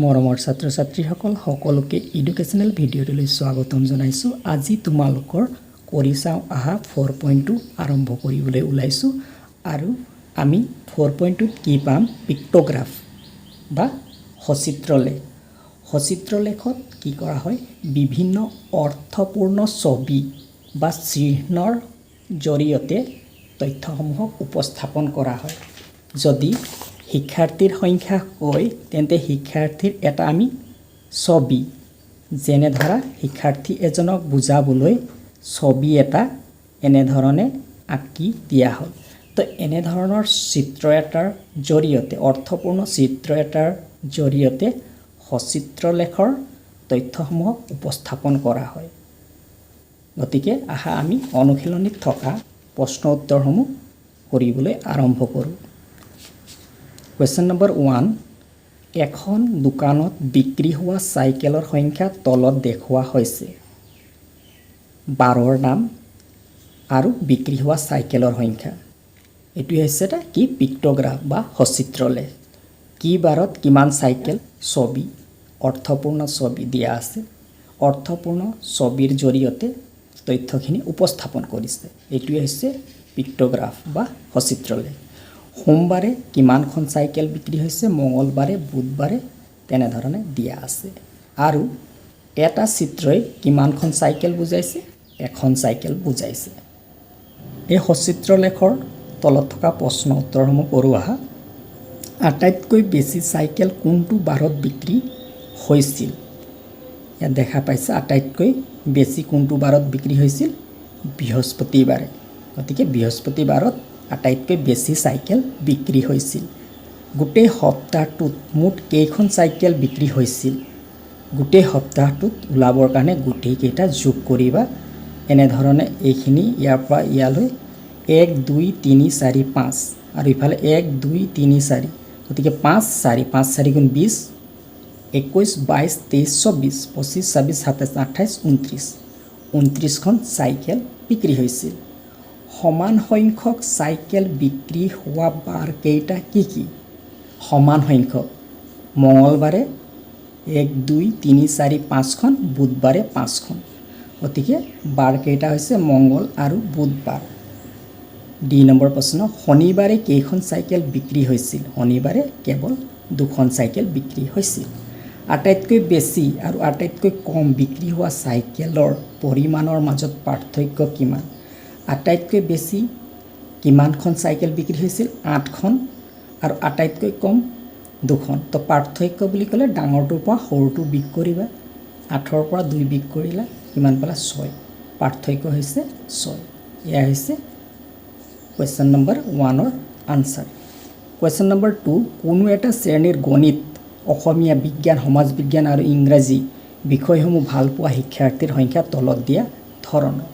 মৰমৰ ছাত্ৰ ছাত্ৰীসকল সকলোকে এডুকেশ্যনেল ভিডিঅ'টোলৈ স্বাগতম জনাইছোঁ। আজি তোমালোকৰ কৰি চাওঁ আহা 4.2 আৰম্ভ কৰিবলৈ ওলাইছোঁ আৰু আমি 4.2ত কি পাম? পিক্টোগ্ৰাফ বা সচিত্ৰলেখ। সচিত্ৰলেখত কি কৰা হয়? বিভিন্ন অৰ্থপূৰ্ণ ছবি বা চিহ্নৰ জৰিয়তে তথ্যসমূহক উপস্থাপন কৰা হয়। যদি শিক্ষাৰ্থীৰ সংখ্যা কয় তেন্তে শিক্ষাৰ্থীৰ এটা আমি ছবি, যেনে ধৰা শিক্ষাৰ্থী এজনক বুজাবলৈ ছবি এটা এনেধৰণে আঁকি দিয়া হ'ল। তো এনেধৰণৰ চিত্ৰ এটাৰ জৰিয়তে, অৰ্থপূৰ্ণ চিত্ৰ এটাৰ জৰিয়তে সচিত্ৰলেখৰ তথ্যসমূহক উপস্থাপন কৰা হয়। গতিকে আহা আমি অনুশীলনীত থকা প্ৰশ্ন উত্তৰসমূহ কৰিবলৈ আৰম্ভ কৰোঁ। কুৱেশ্যন নম্বৰ 1, এখন দোকানত বিক্ৰী হোৱা চাইকেলৰ সংখ্যা তলত দেখুওৱা হৈছে। 12ৰ নাম আৰু বিক্ৰী হোৱা চাইকেলৰ সংখ্যা। এইটো হৈছে এটা কি? পিক্টোগ্ৰাফ বা সচিত্ৰলেখ। কি বাৰত কিমান চাইকেল? ছবি, অৰ্থপূৰ্ণ ছবি দিয়া আছে। অৰ্থপূৰ্ণ ছবিৰ জৰিয়তে তথ্যখিনি উপস্থাপন কৰিছে। এইটোৱে হৈছে পিক্টোগ্ৰাফ বা সচিত্ৰলেখ। সোমবাৰে কিমানখন চাইকেল বিক্ৰী হৈছে, মঙলবাৰে, বুধবাৰে তেনেধৰণে দিয়া আছে। আৰু এটা চিত্ৰই কিমানখন চাইকেল বুজাইছে? এখন চাইকেল বুজাইছে। এই সচিত্ৰলেখৰ তলত থকা প্ৰশ্ন উত্তৰসমূহ কৰোঁ আহা। আটাইতকৈ বেছি চাইকেল কোনটো বাৰত বিক্ৰী হৈছিল? ইয়াত দেখা পাইছে আটাইতকৈ বেছি কোনটো বাৰত বিক্ৰী হৈছিল? বৃহস্পতিবাৰে। গতিকে বৃহস্পতিবাৰত আটাইতকৈ বেছি চাইকেল বিক্ৰী হৈছিল। গোটেই সপ্তাহটোত মুঠ কেইখন চাইকেল বিক্ৰী হৈছিল? গোটেই সপ্তাহটোত ওলাবৰ কাৰণে গোটেইকেইটা যোগ কৰিবা। এনেধৰণে এইখিনি ইয়াৰ পৰা ইয়ালৈ 1, 2, 3, 4, 5 আৰু ইফালে 1, 2, 3, 4। গতিকে 5, 4, 5, 4 গুণ 20, 21, 22, 23, 24, 25, 26, 27, 28, 29। 29খন চাইকেল বিক্ৰী হৈছিল। সমান সংখ্যক চাইকেল বিক্ৰী হোৱা বাৰ কেইটা কি কি? সমান সংখ্যক। মঙলবাৰে 1, 2, 3, 4, 5খন, বুধবাৰে 5খন। গতিকে বাৰ কেইটা হৈছে মঙ্গল আৰু বুধবাৰ। 2 নম্বৰ প্ৰশ্ন, শনিবাৰে কেইখন চাইকেল বিক্ৰী হৈছিল? শনিবাৰে কেৱল 2খন চাইকেল বিক্ৰী হৈছিল। আটাইতকৈ বেছি আৰু আটাইতকৈ কম বিক্ৰী হোৱা চাইকেলৰ পৰিমাণৰ মাজত পাৰ্থক্য কিমান? আটাইতকৈ বেছি কিমানখন চাইকেল বিক্ৰী হৈছিল? 8খন আৰু আটাইতকৈ কম 2খন। তো পাৰ্থক্য বুলি ক'লে ডাঙৰটোৰ পৰা সৰুটো বিগ কৰিবা। 8ৰ পৰা 2 বিগ কৰিলা, কিমান পালা? 6। পাৰ্থক্য হৈছে 6। এয়া হৈছে কুৱেশ্যন নম্বৰ 1ৰ আনচাৰ। কুৱেশ্যন নম্বৰ 2, কোনো এটা শ্ৰেণীৰ গণিত, অসমীয়া, বিজ্ঞান, সমাজ বিজ্ঞান আৰু ইংৰাজী বিষয়সমূহ ভাল পোৱা শিক্ষাৰ্থীৰ সংখ্যা তলত দিয়া ধৰণৰ।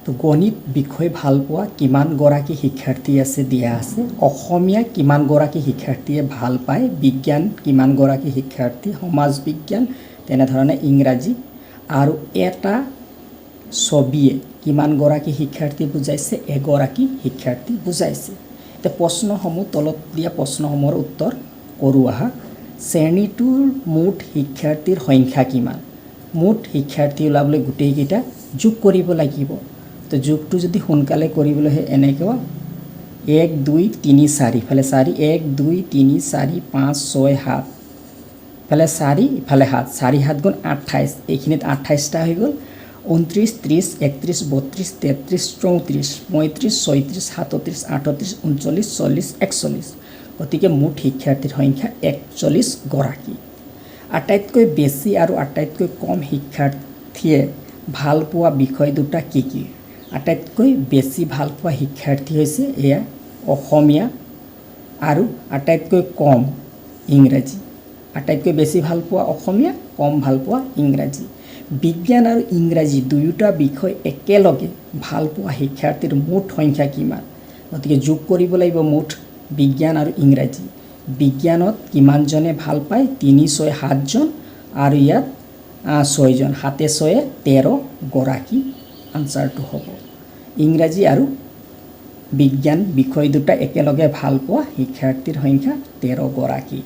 তো গণিত বিষয় ভাল পোৱা কিমানগৰাকী শিক্ষাৰ্থী আছে দিয়া আছে। অসমীয়া কিমানগৰাকী শিক্ষাৰ্থীয়ে ভাল পায়, বিজ্ঞান কিমানগৰাকী শিক্ষাৰ্থী, সমাজ বিজ্ঞান, তেনেধৰণে ইংৰাজী। আৰু এটা ছবিয়ে কিমানগৰাকী শিক্ষাৰ্থী বুজাইছে? এগৰাকী শিক্ষাৰ্থী বুজাইছে। এতিয়া প্ৰশ্নসমূহ, তলত দিয়া প্ৰশ্নসমূহৰ উত্তৰ কৰোঁ আহা। শ্ৰেণীটোৰ মুঠ শিক্ষাৰ্থীৰ সংখ্যা কিমান? মুঠ শিক্ষাৰ্থী ওলাবলৈ গোটেইকেইটা যোগ কৰিব লাগিব। তো যোগটো যদি সোনকালে কৰিবলৈ হয় এনেকুৱা 1, 2, 3, 4, ইফালে 4, 1, 2, 3, 4, 5, 6, 7, ইফালে 4, ইফালে 7, 4, 7 গুণ 28, এইখিনিত 28টা হৈ গ'ল। 29, 30, 31, 32, 33, 34, 35, 36, 37, 38, 39, 40, 41। গতিকে মুঠ শিক্ষাৰ্থীৰ সংখ্যা 41 গৰাকী। আটাইতকৈ বেছি আৰু আটাইতকৈ কম শিক্ষাৰ্থীয়ে ভাল পোৱা বিষয় দুটা কি কি? আটাইতকৈ বেছি ভাল পোৱা শিক্ষাৰ্থী হৈছে এয়া অসমীয়া আৰু আটাইতকৈ কম ইংৰাজী। আটাইতকৈ বেছি ভাল পোৱা অসমীয়া, কম ভাল পোৱা ইংৰাজী। বিজ্ঞান আৰু ইংৰাজী দুয়োটা বিষয় একেলগে ভাল পোৱা শিক্ষাৰ্থীৰ মুঠ সংখ্যা কিমান? গতিকে যোগ কৰিব লাগিব মুঠ বিজ্ঞান আৰু ইংৰাজী। বিজ্ঞানত কিমানজনে ভাল পায়? 3, 6, 7জন আৰু ইয়াত 6জন। 7, 6, 13 গৰাকী আনচাৰটো হ'ব। ইংৰাজী আৰু বিজ্ঞান বিষয় দুটা একেলগে ভাল পোৱা শিক্ষাৰ্থীৰ সংখ্যা 13 গৰাকী।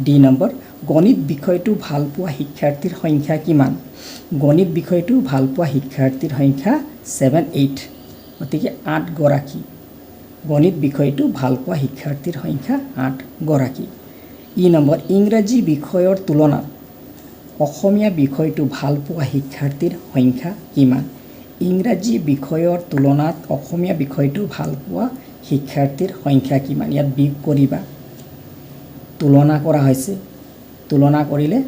2 নম্বৰ, গণিত বিষয়টো ভাল পোৱা শিক্ষাৰ্থীৰ সংখ্যা কিমান গণিত বিষয়টো ভাল পোৱা শিক্ষাৰ্থীৰ সংখ্যা 7-8 গতিকে 8 গৰাকী গণিত বিষয়টো ভাল পোৱা শিক্ষাৰ্থীৰ সংখ্যা 8 গৰাকী ই নম্বৰ ইংৰাজী বিষয়ৰ তুলনাত অসমীয়া বিষয়টো ভাল পোৱা শিক্ষাৰ্থীৰ সংখ্যা কিমান ইংৰাজী বিষয়ৰ তুলনাত অসমীয়া বিষয়টো ভাল পোৱা শিক্ষাৰ্থীৰ সংখ্যা কিমান ইয়াত বিয়োগ কৰিবা তুলনা কৰা হৈছে তুলনা কৰিলে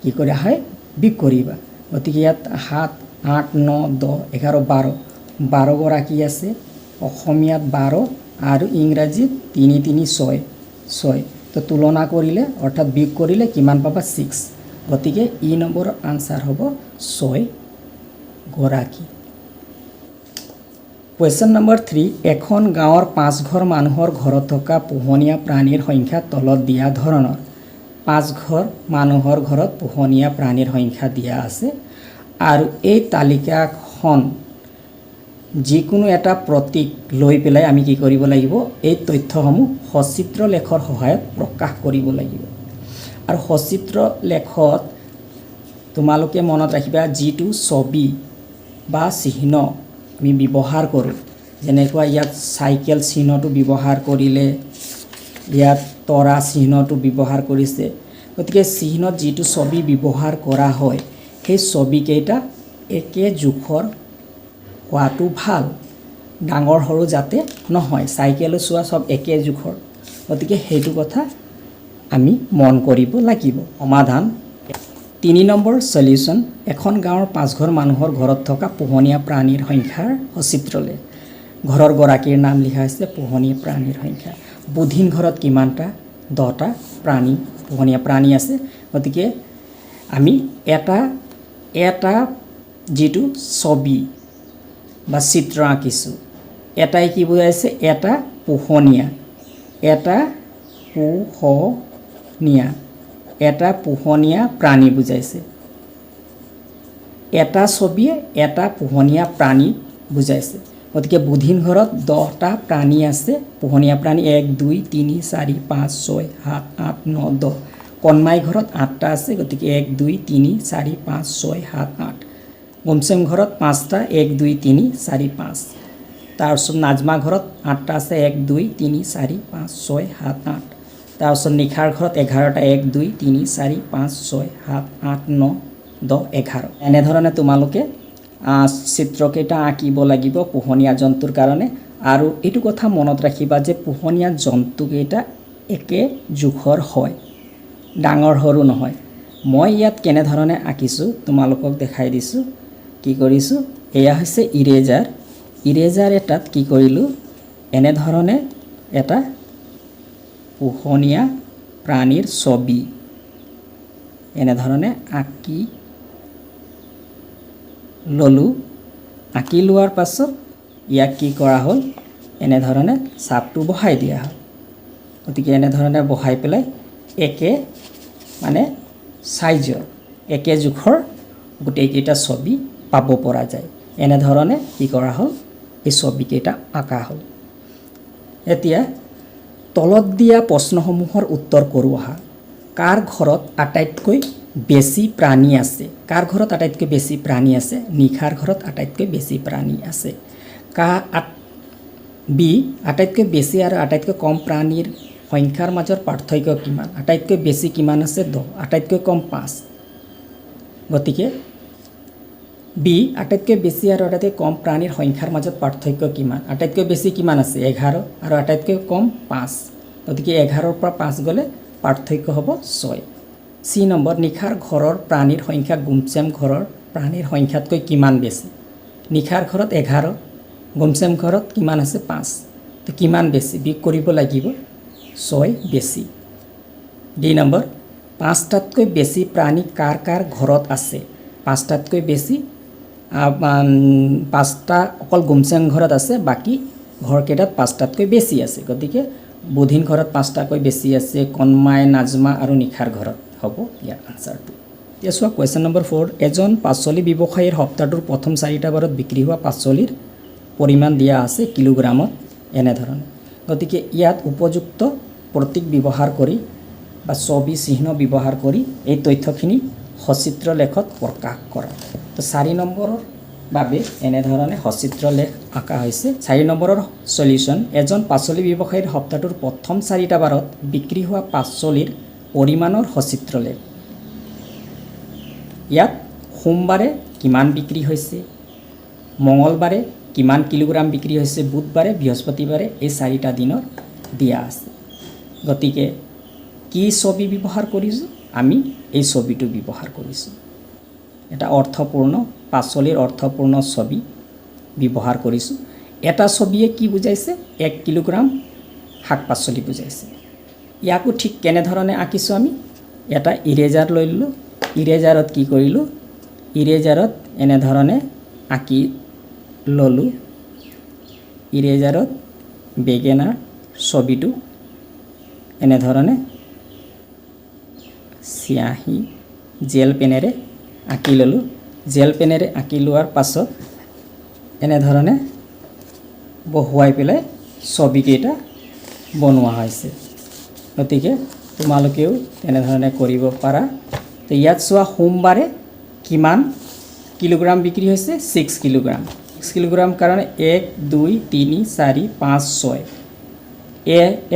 কি কৰা হয় বিয়োগ কৰিবা গতিকে ইয়াত 7 8 9 10 11 12 12 গৰাকী আছে অসমীয়াত 12 আৰু ইংৰাজীত 3 3 6 6 তো তুলনা কৰিলে অৰ্থাৎ বিয়োগ কৰিলে কিমান পাবা 6 গতিকে ই নম্বৰৰ আনসাৰ হ'ব 6 গৰাকী কুৱেশ্যন নম্বৰ 3 এখন গাঁৱৰ 5 ঘৰ মানুহৰ ঘৰত থকা পোহনীয়া প্ৰাণীৰ সংখ্যা তলত দিয়া ধৰণৰ 5 ঘৰ মানুহৰ ঘৰত পোহনীয়া প্ৰাণীৰ সংখ্যা দিয়া আছে আৰু এই তালিকাখন যিকোনো এটা প্ৰতীক লৈ পেলাই আমি কি কৰিব লাগিব এই তথ্যসমূহ সচিত্ৰ লেখৰ সহায়ত প্ৰকাশ কৰিব লাগিব আৰু সচিত্ৰ লেখত তোমালোকে মনত ৰাখিবা যিটো ছবি বা চিহ্ন আমি ব্যৱহাৰ কৰোঁ যেনেকুৱা ইয়াত চাইকেল চিহ্নটো ব্যৱহাৰ কৰিলে ইয়াত তৰা চিহ্নটো ব্যৱহাৰ কৰিছে গতিকে চিহ্নত যিটো ছবি ব্যৱহাৰ কৰা হয় সেই ছবিকেইটা একে জোখৰ হোৱাটো ভাল ডাঙৰ সৰু যাতে নহয় চাইকেল চোৱা সব একে জোখৰ গতিকে সেইটো কথা আমি মন কৰিব লাগিব সমাধান 3 নম্বৰ সলিউশন এখন গাঁৱৰ 5 ঘৰ মানুহৰ ঘৰত থকা পোহনীয়া প্ৰাণীৰ সংখ্যাৰ সচিত্ৰলে ঘৰৰ গৰাকীৰ নাম লিখা হৈছে পোহনীয়া প্ৰাণীৰ সংখ্যা বুধিন ঘৰত কিমানটা 10টা প্ৰাণী পোহনীয়া প্ৰাণী আছে গতিকে আমি এটা যেটো ছবি বা চিত্ৰ আঁকিছো এটাই কি বুজাইছে এটা পোহনীয়া প্ৰাণী বুজাইছে এটা ছবিয়ে এটা পোহনীয়া প্ৰাণী বুজাইছে গতিকে বুধিন ঘৰত 10টা প্ৰাণী আছে পোহনীয়া প্ৰাণী 1 2 3 4 5 6 7 8 9 10 কণমাই ঘৰত 8টা আছে গতিকে 1 2 3 4 5 6 7 8 গুমচেম ঘৰত 5টা 1 2 3 4 5 তাৰপিছত নাজমা ঘৰত 8টা আছে 1 2 3 4 5 6 7 8 তাৰপিছত নিখাৰ ঘৰত 11টা 1 2 3 4 5 6 7 8 9 10 11 এনেধৰণে তোমালোকে চিত্ৰকেইটা আঁকিব লাগিব পোহনীয়া জন্তুৰ কাৰণে আৰু এইটো কথা মনত ৰাখিবা যে পোহনীয়া জন্তুকেইটা একে জোখৰ হয় ডাঙৰ সৰু নহয় মই ইয়াত কেনেধৰণে আঁকিছো তোমালোকক দেখাই দিছো কি কৰিছো এয়া হৈছে ইৰেজাৰ এটাত কি কৰিলো এনেধৰণে এটা পোহনীয়া প্ৰাণীৰ ছবি এনেধৰণে আঁকি ললো আঁকি লোৱাৰ পাছত ইয়াক কি কৰা হ'ল এনেধৰণে চাপটো বহাই দিয়া হ'ল গতিকে এনেধৰণে বহাই পেলাই একে মানে সাইজৰ একে জোখৰ গোটেইকেইটা ছবি পাব পৰা যায় এনেধৰণে কি কৰা হ'ল এই ছবিকেইটা আঁকা হ'ল এতিয়া তলত দিয়া প্ৰশ্নসমূহৰ উত্তৰ কৰোঁ আহা কাৰ ঘৰত আটাইতকৈ বেছি প্ৰাণী আছে কাৰ ঘৰত আটাইতকৈ বেছি প্ৰাণী আছে নিখাৰ ঘৰত আটাইতকৈ বেছি প্ৰাণী আছে বি আটাইতকৈ বেছি আৰু আটাইতকৈ কম প্ৰাণীৰ সংখ্যাৰ মাজৰ পাৰ্থক্য কিমান আটাইতকৈ বেছি কিমান আছে 10 আটাইতকৈ কম 5 গতিকে বি আটাইতকৈ বেছি আৰু আটাইতকৈ কম প্ৰাণীৰ সংখ্যাৰ মাজত পাৰ্থক্য কিমান আটাইতকৈ বেছি কিমান আছে 11 আৰু আটাইতকৈ কম 5 গতিকে 11ৰ পৰা 5 গ'লে পাৰ্থক্য হ'ব 6 সি নম্বৰ নিখাৰ ঘৰৰ প্ৰাণীৰ সংখ্যা গুমচেম ঘৰৰ প্ৰাণীৰ সংখ্যাতকৈ কিমান বেছি নিখাৰ ঘৰত 11 গুমচেম ঘৰত কিমান আছে 5 তো কিমান বেছি বিয়োগ কৰিব লাগিব 6 বেছি ডি নম্বৰ 5টাতকৈ বেছি প্ৰাণী কাৰ কাৰ ঘৰত আছে 5টাতকৈ বেছি 5টা অকল গুমচেম ঘৰত আছে বাকি ঘৰকেইটাত 5টাতকৈ বেছি আছে গতিকে বুধিন ঘৰত 5টাকৈ বেছি আছে কণমাই নাজমা আৰু নিখাৰ ঘৰত হ'ব ইয়াৰ আনসাৰটো এতিয়া চোৱা কুৱেশ্যন নম্বৰ 4 এজন পাচলি ব্যৱসায়ীৰ সপ্তাহটোৰ প্ৰথম 4টা বাৰত বিক্ৰী হোৱা পাচলিৰ পৰিমাণ দিয়া আছে কিলোগ্ৰামত এনেধৰণে গতিকে ইয়াত উপযুক্ত প্ৰতীক ব্যৱহাৰ কৰি বা ছবি চিহ্ন ব্যৱহাৰ কৰি এই তথ্যখিনি সচিত্ৰ লেখত প্ৰকাশ কৰা। তো 4 নম্বৰৰ বাবে এনেধৰণে সচিত্ৰ লেখ আঁকা হৈছে। 4 নম্বৰৰ সলিউশ্যন, এজন পাচলি ব্যৱসায়ীৰ সপ্তাহটোৰ প্ৰথম 4টা বাৰত বিক্ৰী হোৱা পাচলিৰ পৰিমাণৰ সচিত্ৰ লেখ। ইয়াত সোমবাৰে কিমান বিক্ৰী হৈছে, মঙলবাৰে কিমান কিলোগ্ৰাম বিক্ৰী হৈছে, বুধবাৰে বৃহস্পতিবাৰে এই 4টা দিনৰ দিয়া আছে। গতিকে কি ছবি ব্যৱহাৰ কৰিছোঁ, আমি এই ছবিটো ব্যৱহাৰ কৰিছোঁ। এটা অৰ্থপূৰ্ণ পাচলিৰ অৰ্থপূৰ্ণ ছবি ব্যৱহাৰ কৰিছোঁ। এটা ছবিয়ে কি বুজাইছে, 1 কিলোগ্ৰাম শাক পাচলি বুজাইছে। ইয়াকো ঠিক কেনেধৰণে আঁকিছোঁ, আমি এটা ইৰেজাৰ লৈ ল'লোঁ। ইৰেজাৰত কি কৰিলোঁ, ইৰেজাৰত এনেধৰণে আঁকি ল'লোঁ। ইৰেজাৰত বেগেনাৰ ছবিটো এনেধৰণে চিয়াহী জেল পেনেৰে আঁকি ল'লোঁ। জেল পেনেৰে আঁকি লোৱাৰ পাছত এনেধৰণে বহুৱাই পেলাই ছবিকেইটা বনোৱা হৈছে। গতিকে তোমালোকেও তেনেধৰণে কৰিব পাৰা। তো ইয়াত চোৱা, সোমবাৰে কিমান কিলোগ্ৰাম বিক্ৰী হৈছে, 6 কিলোগ্ৰাম। 6 কিলোগ্ৰাম কাৰণে 1 2 3 4 5 6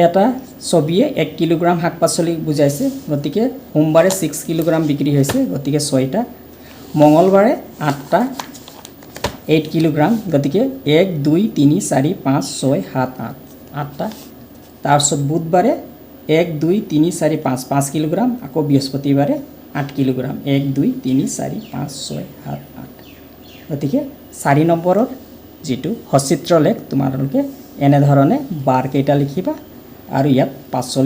এটা ছবিয়ে 1 কিলোগ্ৰাম শাক পাচলি বুজাইছে। গতিকে সোমবাৰে 6 কিলোগ্ৰাম বিক্ৰী হৈছে, গতিকে 6টা। মঙলবাৰে 8টা 8 কিলোগ্ৰাম, গতিকে 1 2 3 4 5 6 7 8 8টা। তাৰপিছত বুধবাৰে 1 2 3 4 5 5 কিলোগ্ৰাম, আকৌ বৃহস্পতিবাৰে 8 কিলোগ্ৰাম, 1 2 3 4 5 6 7 8। গতিকে 4 নম্বৰৰ যিটো সচিত্ৰ লেখ তোমালোকে এনেধৰণে বাৰকেইটা লিখিবা আৰু ইয়াত পাচলি